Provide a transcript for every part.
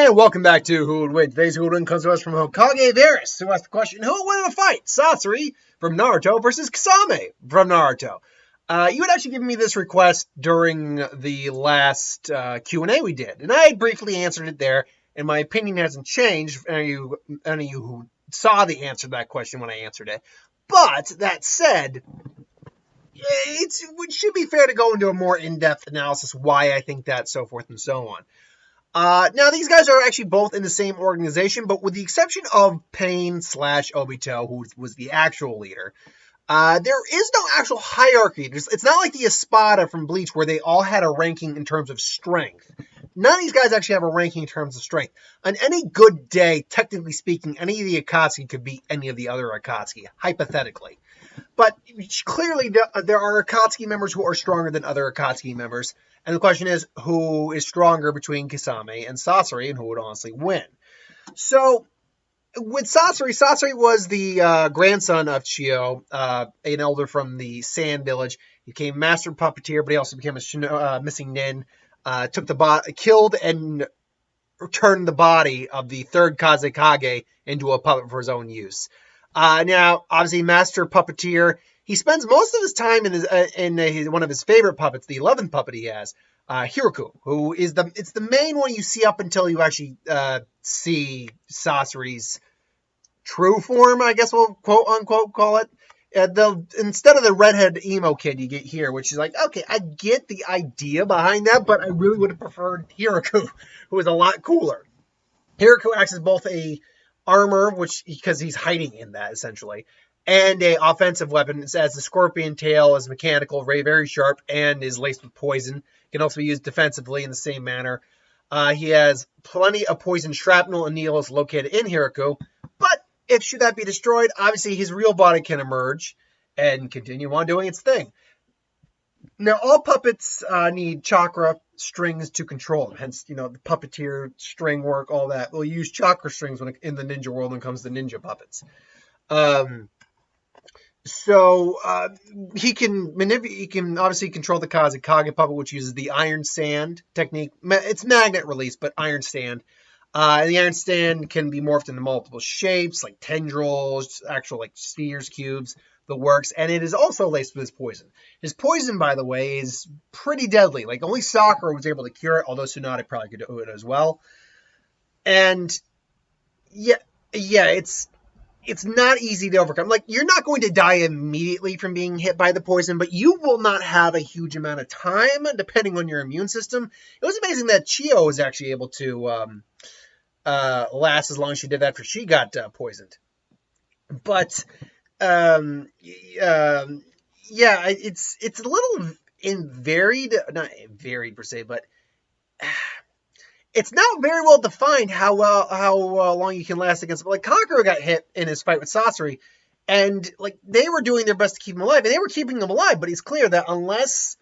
And welcome back to Who Would Win. Today's Who Would Win comes to us from Hokage Varys, who asked the question, who would win in a fight? Sasori from Naruto versus Kisame from Naruto. You had actually given me this request during the last Q&A we did, and I had briefly answered it there, and my opinion hasn't changed for any of you who saw the answer to that question when I answered it. But, that said, it should be fair to go into a more in-depth analysis why I think that, so forth and so on. Now, these guys are actually both in the same organization, but with the exception of Pain/Obito, who was the actual leader, there is no actual hierarchy. It's not like the Espada from Bleach, where they all had a ranking in terms of strength. None of these guys actually have a ranking in terms of strength. On any good day, technically speaking, any of the Akatsuki could beat any of the other Akatsuki, hypothetically. But clearly, there are Akatsuki members who are stronger than other Akatsuki members. And the question is, who is stronger between Kisame and Sasori, and who would honestly win? So, with Sasori was the grandson of Chiyo, an elder from the Sand Village. He became master puppeteer, but he also became a missing nin. Killed and turned the body of the third Kazekage into a puppet for his own use. Now, obviously, master puppeteer. He spends most of his time in one of his favorite puppets, the 11th puppet he has, Hiroku, who is the main one you see up until you actually see Sasori's true form, I guess we'll quote unquote call it. Instead of the redhead emo kid you get here, which is like, okay, I get the idea behind that, but I really would have preferred Hiroku, who is a lot cooler. Hiroku acts as both a armor, because he's hiding in that essentially, and a offensive weapon. As the scorpion tail is mechanical, very sharp, and is laced with poison. Can also be used defensively in the same manner. He has plenty of poison shrapnel and needles located in Hiroku, but if should that be destroyed, obviously his real body can emerge and continue on doing its thing. Now, all puppets need chakra strings to control them. Hence, the puppeteer, string work, all that. We'll use chakra strings in the ninja world when it comes to ninja puppets. He can obviously control the Kazekage puppet, which uses the iron sand technique. It's magnet release, but iron sand. And the iron sand can be morphed into multiple shapes, like tendrils, actual like spheres, cubes, the works. And it is also laced with his poison. His poison, by the way, is pretty deadly. Like, only Sakura was able to cure it, although Tsunade probably could do it as well. And yeah, it's not easy to overcome. Like, you're not going to die immediately from being hit by the poison, but you will not have a huge amount of time, depending on your immune system. It was amazing that Chiyo was actually able to last as long as she did after she got poisoned. But it's a little not varied per se, but it's not very well defined how long you can last against. Like, Kakuro got hit in his fight with Sasori, and like they were doing their best to keep him alive, and they were keeping him alive. But it's clear that unless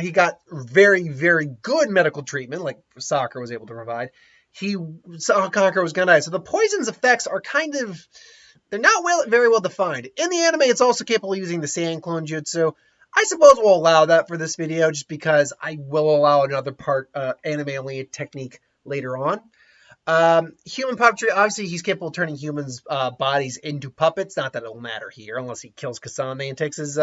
he got very, very good medical treatment, like Sakura was able to provide, Kakuro was gonna die. So the poison's effects are they're not very well defined. In the anime, it's also capable of using the Sand Clone Jutsu. I suppose we'll allow that for this video, just because I will allow another part, anime-only technique later on. Human puppetry, obviously, he's capable of turning humans' bodies into puppets. Not that it'll matter here, unless he kills Kisame and takes his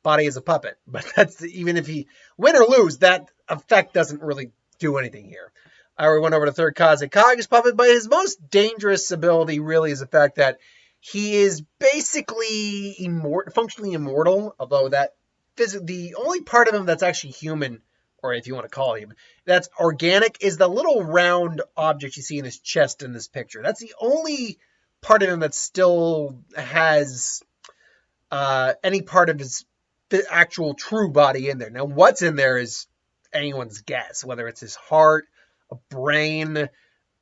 body as a puppet. But even if he win or lose, that effect doesn't really do anything here. I already went over to third Kazekage's puppet, but his most dangerous ability really is the fact that he is basically functionally immortal, although the only part of him that's actually human, or if you want to call it human, that's organic, is the little round object you see in his chest in this picture. That's the only part of him that still has any part of his actual true body in there. Now, what's in there is anyone's guess, whether it's his heart, a brain,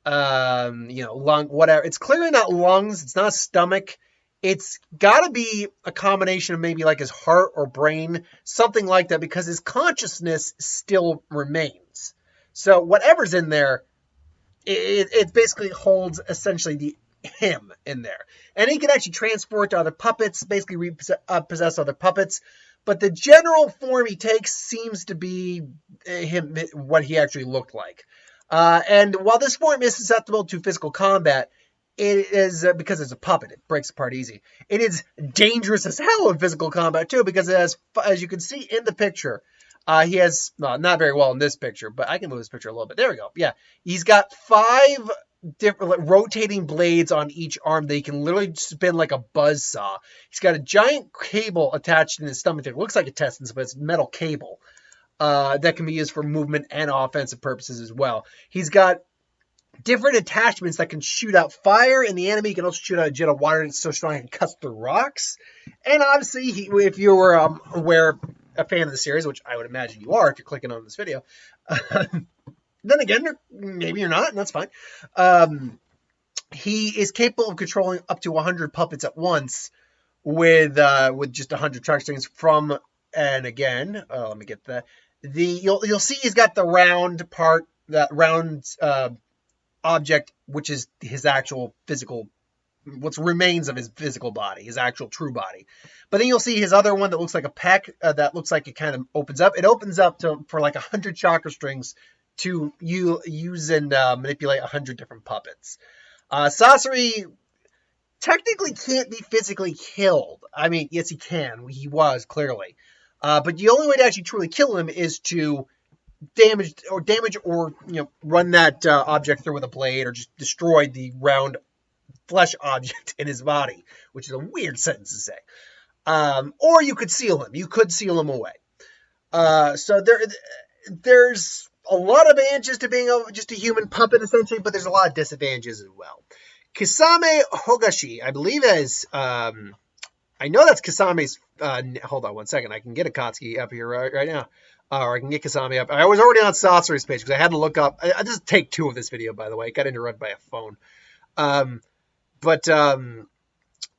lung, whatever. It's clearly not lungs. It's not a stomach. It's got to be a combination of maybe like his heart or brain, something like that, because his consciousness still remains. So whatever's in there, it basically holds essentially him in there. And he can actually transport to other puppets, basically repossess other puppets. But the general form he takes seems to be him, what he actually looked like. And while this form is susceptible to physical combat, it is because it's a puppet. It breaks apart easy. It is dangerous as hell in physical combat too, because as you can see in the picture, he has not very well in this picture, but I can move this picture a little bit. There we go. Yeah, he's got 5 different rotating blades on each arm that he can literally spin like a buzz saw. He's got a giant cable attached in his stomach that looks like intestines, but it's metal cable that can be used for movement and offensive purposes as well. He's got different attachments that can shoot out fire, and the enemy can also shoot out a jet of water that's so strong it can cut through rocks. And obviously, if you were a fan of the series, which I would imagine you are if you're clicking on this video, then again, maybe you're not, and that's fine. He is capable of controlling up to 100 puppets at once with just 100 track strings from, and again, let me get that. You'll see he's got the round part, that round object, which is his actual physical, what remains of his physical body, his actual true body. But then you'll see his other one that looks like a peck, that looks like it kind of opens up. It opens up for like 100 chakra strings to use and manipulate 100 different puppets. Sasori technically can't be physically killed. I mean, yes, he can. He was, clearly. But the only way to actually truly kill him is to damage or run that object through with a blade, or just destroy the round flesh object in his body, which is a weird sentence to say. Or you could seal him. You could seal him away. So there's a lot of advantages to being just a human puppet, essentially, but there's a lot of disadvantages as well. Kisame Hogashi, I believe is, I know that's Kisame's, hold on one second, I can get Akatsuki up here right now. Or I can get Kisame up. I was already on Sasori's page because I had to look up. I just take 2 of this video, by the way. It got interrupted by a phone.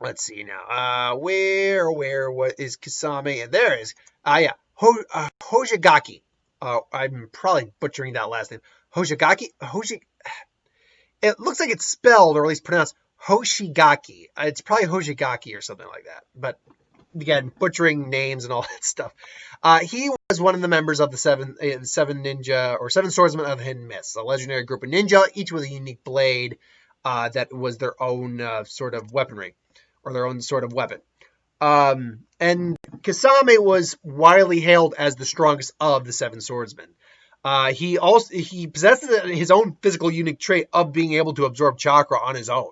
Let's see now. What is Kisame? And there is, yeah, Hojigaki. I'm probably butchering that last name. Hojigaki? It looks like it's spelled, or at least pronounced, Hoshigaki. It's probably Hojigaki or something like that. But again, butchering names and all that stuff. He was one of the members of the seven ninja, or 7 swordsmen of the Hidden Mists, a legendary group of ninja, each with a unique blade that was their own sort of weaponry, or their own sort of weapon. And Kisame was widely hailed as the strongest of the 7 swordsmen. He possessed his own physical unique trait of being able to absorb chakra on his own.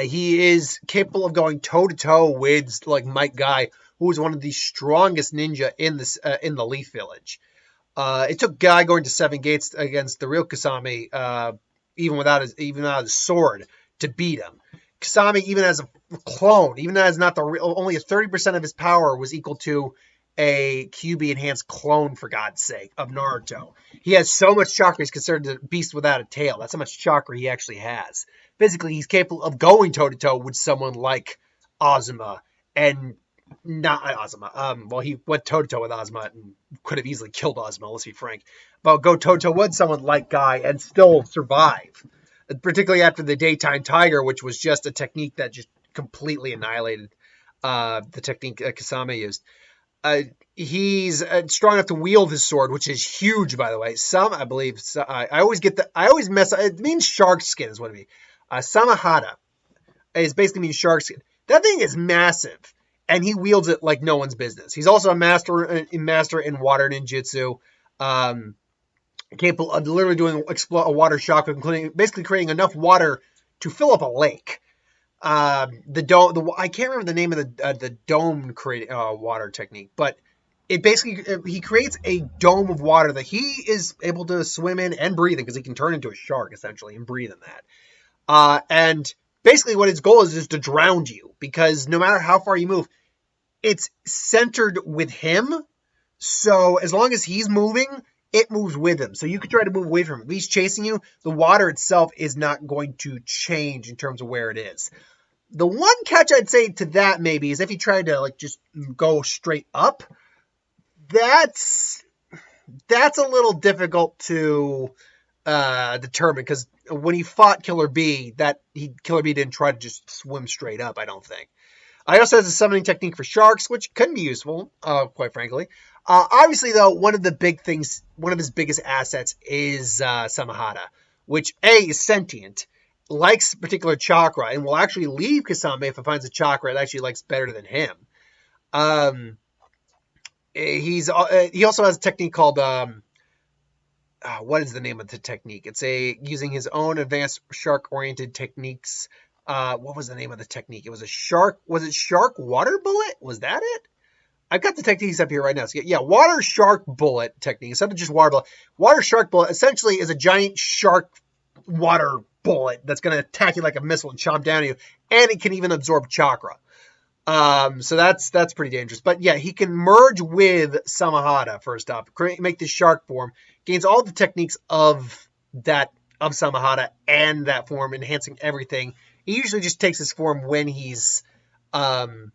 He is capable of going toe-to-toe with like Might Guy, who was one of the strongest ninja in the Leaf Village. It took Guy going to 7 gates against the real Kisame, even without his sword, to beat him. Kisame, even as a clone, even as not the real, only 30% of his power was equal to a QB enhanced clone, for God's sake, of Naruto. He has so much chakra, he's considered a beast without a tail. That's how much chakra he actually has. Physically, he's capable of going toe-to-toe with someone like Azuma, and not Azuma. Well, he went toe-to-toe with Azuma and could have easily killed Azuma, let's be frank. But go toe-to-toe with someone like Guy and still survive. Particularly after the Daytime Tiger, which was just a technique that just completely annihilated the technique Kisame used. He's strong enough to wield his sword, which is huge, by the way. I believe, I always mess up. It means shark skin is what it means. Samahada is basically means shark skin. That thing is massive, and he wields it like no one's business. He's also a master in water ninjutsu, capable of literally doing a water shock, including basically creating enough water to fill up a lake. I can't remember the name of the dome water technique, but it basically, he creates a dome of water that he is able to swim in and breathe in, because he can turn into a shark essentially and breathe in that. And basically what his goal is to drown you, because no matter how far you move, it's centered with him. So as long as he's moving, it moves with him. So you could try to move away from him. If he's chasing you, the water itself is not going to change in terms of where it is. The one catch I'd say to that maybe is if he tried to like just go straight up, that's a little difficult to determine, because when he fought Killer B, Killer B didn't try to just swim straight up, I don't think. I also has a summoning technique for sharks, which can be useful, quite frankly. Obviously, though, one of his biggest assets is Samahata, which is sentient, likes particular chakra, and will actually leave Kisame if it finds a chakra it actually likes better than him. He also has a technique called what is the name of the technique? It's using his own advanced shark-oriented techniques. What was the name of the technique? It was a shark. Was it shark water bullet? Was that it? I've got the techniques up here right now. So yeah, water shark bullet technique. Instead of just water bullet. Water shark bullet essentially is a giant shark water bullet that's going to attack you like a missile and chomp down on you. And it can even absorb chakra. So that's pretty dangerous. But yeah, he can merge with Samahata first up. Make this shark form. Gains all the techniques of Samahata and that form, enhancing everything. He usually just takes his form when he's in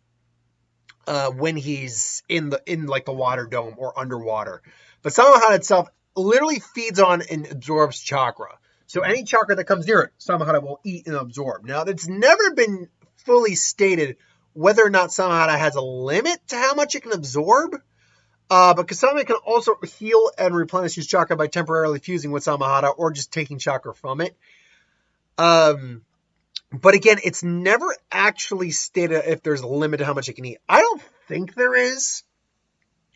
like the water dome or underwater. But Samahata itself literally feeds on and absorbs chakra. So any chakra that comes near it, Samahata will eat and absorb. Now, it's never been fully stated whether or not Samahata has a limit to how much it can absorb. But Kisame can also heal and replenish his chakra by temporarily fusing with Samahata or just taking chakra from it. But again, it's never actually stated if there's a limit to how much it can eat. I don't think there is.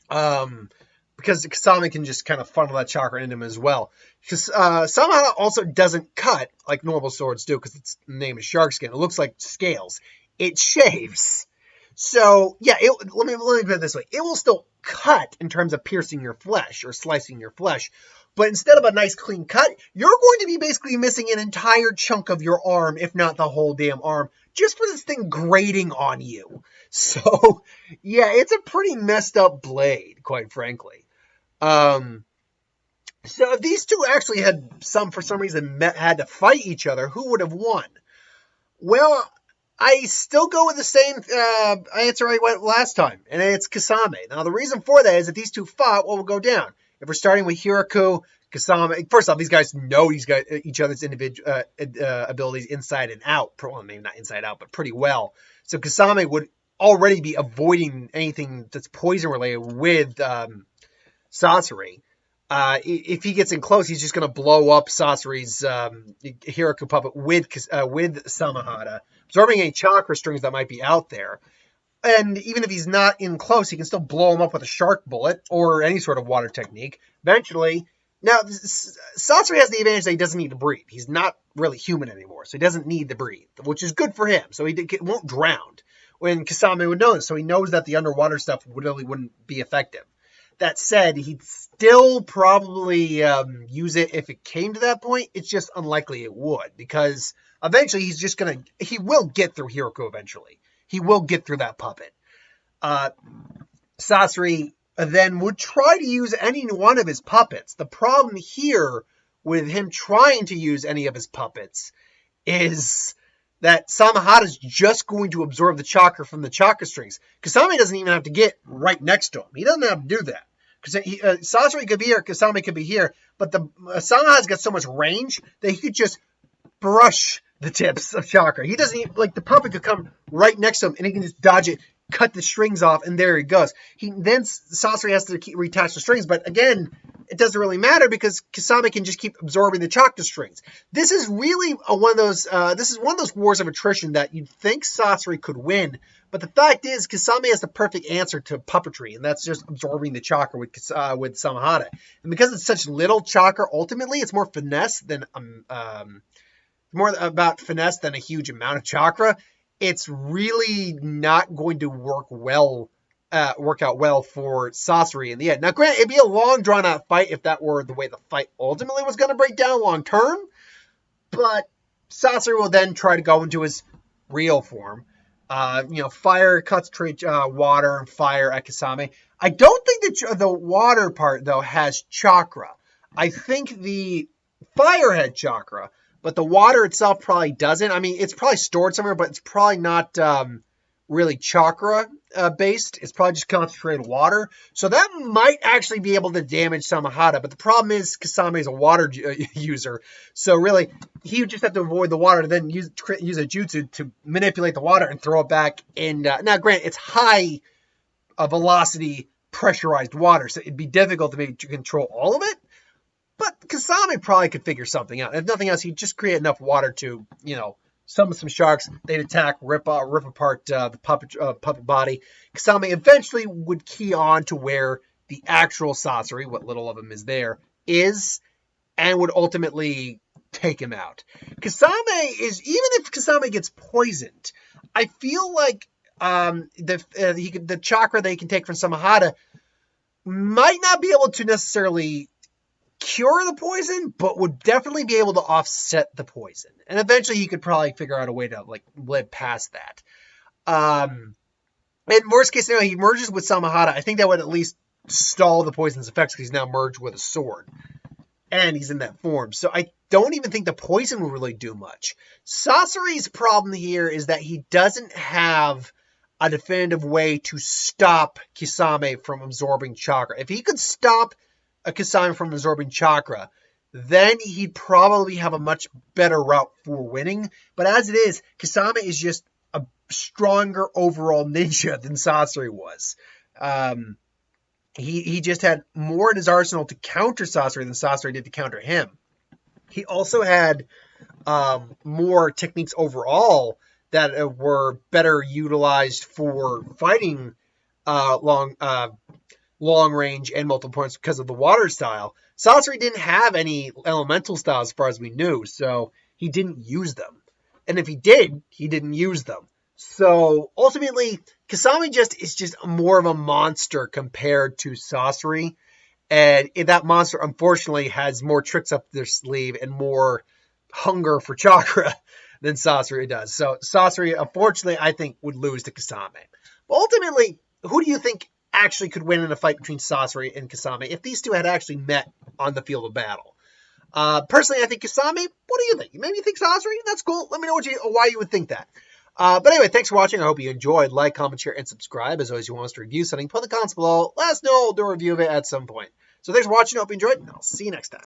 Because Kisame can just kind of funnel that chakra into him as well. Because Samahata also doesn't cut like normal swords do, because its name is shark skin. It looks like scales. It shaves. So, yeah, let me put it this way. It will still cut in terms of piercing your flesh or slicing your flesh. But instead of a nice clean cut, you're going to be basically missing an entire chunk of your arm, if not the whole damn arm, just for this thing grating on you. So, yeah, it's a pretty messed up blade, quite frankly. So if these two actually for some reason, had to fight each other, who would have won? Well, I still go with the same answer I went last time, and it's Kisame. Now, the reason for that is if these two fought, what will go down? If we're starting with Hiraku, Kisame, first off, these guys know each other's individual abilities inside and out. Well, maybe not inside out, but pretty well. So Kisame would already be avoiding anything that's poison related with Sasori. If he gets in close, he's just going to blow up Sasori's Hiraku puppet with Samahata, absorbing any chakra strings that might be out there. And even if he's not in close, he can still blow him up with a shark bullet or any sort of water technique. Eventually, now Sasori has the advantage that he doesn't need to breathe. He's not really human anymore, so he doesn't need to breathe, which is good for him. So he won't drown when Kisame would know this. So he knows that the underwater stuff really wouldn't be effective. That said, he'd still probably use it if it came to that point. It's just unlikely it would, because eventually he will get through Hiraku eventually. He will get through that puppet. Sasori then would try to use any one of his puppets. The problem here with him trying to use any of his puppets is that Samahata is just going to absorb the chakra from the chakra strings. Kisame doesn't even have to get right next to him. He doesn't have to do that. Sasori could be here, Kisame could be here, but Samahata's got so much range that he could just brush the tips of chakra. He doesn't even, the puppet could come right next to him and he can just dodge it, cut the strings off, and there he goes. Then Sasori has to reattach the strings, but again, it doesn't really matter because Kisame can just keep absorbing the chakra strings. This is really one of those wars of attrition that you'd think Sasori could win, but the fact is Kisame has the perfect answer to puppetry, and that's just absorbing the chakra with Samahata. And because it's such little chakra, ultimately it's more about finesse than a huge amount of chakra. It's really not going to work out well for Sasori in the end. Now, granted, it'd be a long, drawn-out fight if that were the way the fight ultimately was going to break down long-term, but Sasori will then try to go into his real form. Fire, concentrate water, and fire at Kisame. I don't think that the water part, though, has chakra. I think the fire had chakra, but the water itself probably doesn't. I mean, it's probably stored somewhere, but it's probably not really chakra based. It's probably just concentrated water. So that might actually be able to damage Samahata. But the problem is Kisame is a water user. So really, he would just have to avoid the water and then use a jutsu to manipulate the water and throw it back. And now, granted, it's high velocity pressurized water, so it'd be difficult to maybe control all of it. But Kisame probably could figure something out. If nothing else, he'd just create enough water to, summon some sharks. They'd attack, rip apart the puppet body. Kisame eventually would key on to where the actual Sasori, what little of him is there, is, and would ultimately take him out. Kisame is, even if Kisame gets poisoned, I feel like the chakra they can take from Samahata might not be able to necessarily cure the poison, but would definitely be able to offset the poison. And eventually he could probably figure out a way to live past that. In worst case scenario, he merges with Samahata. I think that would at least stall the poison's effects because he's now merged with a sword. And he's in that form. So I don't even think the poison will really do much. Sasori's problem here is that he doesn't have a definitive way to stop Kisame from absorbing chakra. If he could stop a Kisame from absorbing chakra, then he'd probably have a much better route for winning. But as it is, Kisame is just a stronger overall ninja than Sasori was. He just had more in his arsenal to counter Sasori than Sasori did to counter him. He also had more techniques overall that were better utilized for fighting long range and multiple points because of the water style. Sasori didn't have any elemental styles as far as we knew, so he didn't use them. And if he did, he didn't use them. So ultimately, Kisame is just more of a monster compared to Sasori. And that monster, unfortunately, has more tricks up their sleeve and more hunger for chakra than Sasori does. So Sasori, unfortunately, I think would lose to Kisame. But ultimately, who do you think actually could win in a fight between Sasori and Kisame if these two had actually met on the field of battle? Personally, I think Kisame. What do you think? Maybe you think Sasori? That's cool. Let me know why you would think that. But anyway, thanks for watching. I hope you enjoyed. Like, comment, share, and subscribe. As always, you want us to review something, put in the comments below. Let us know. We'll do a review of it at some point. So thanks for watching. I hope you enjoyed, and I'll see you next time.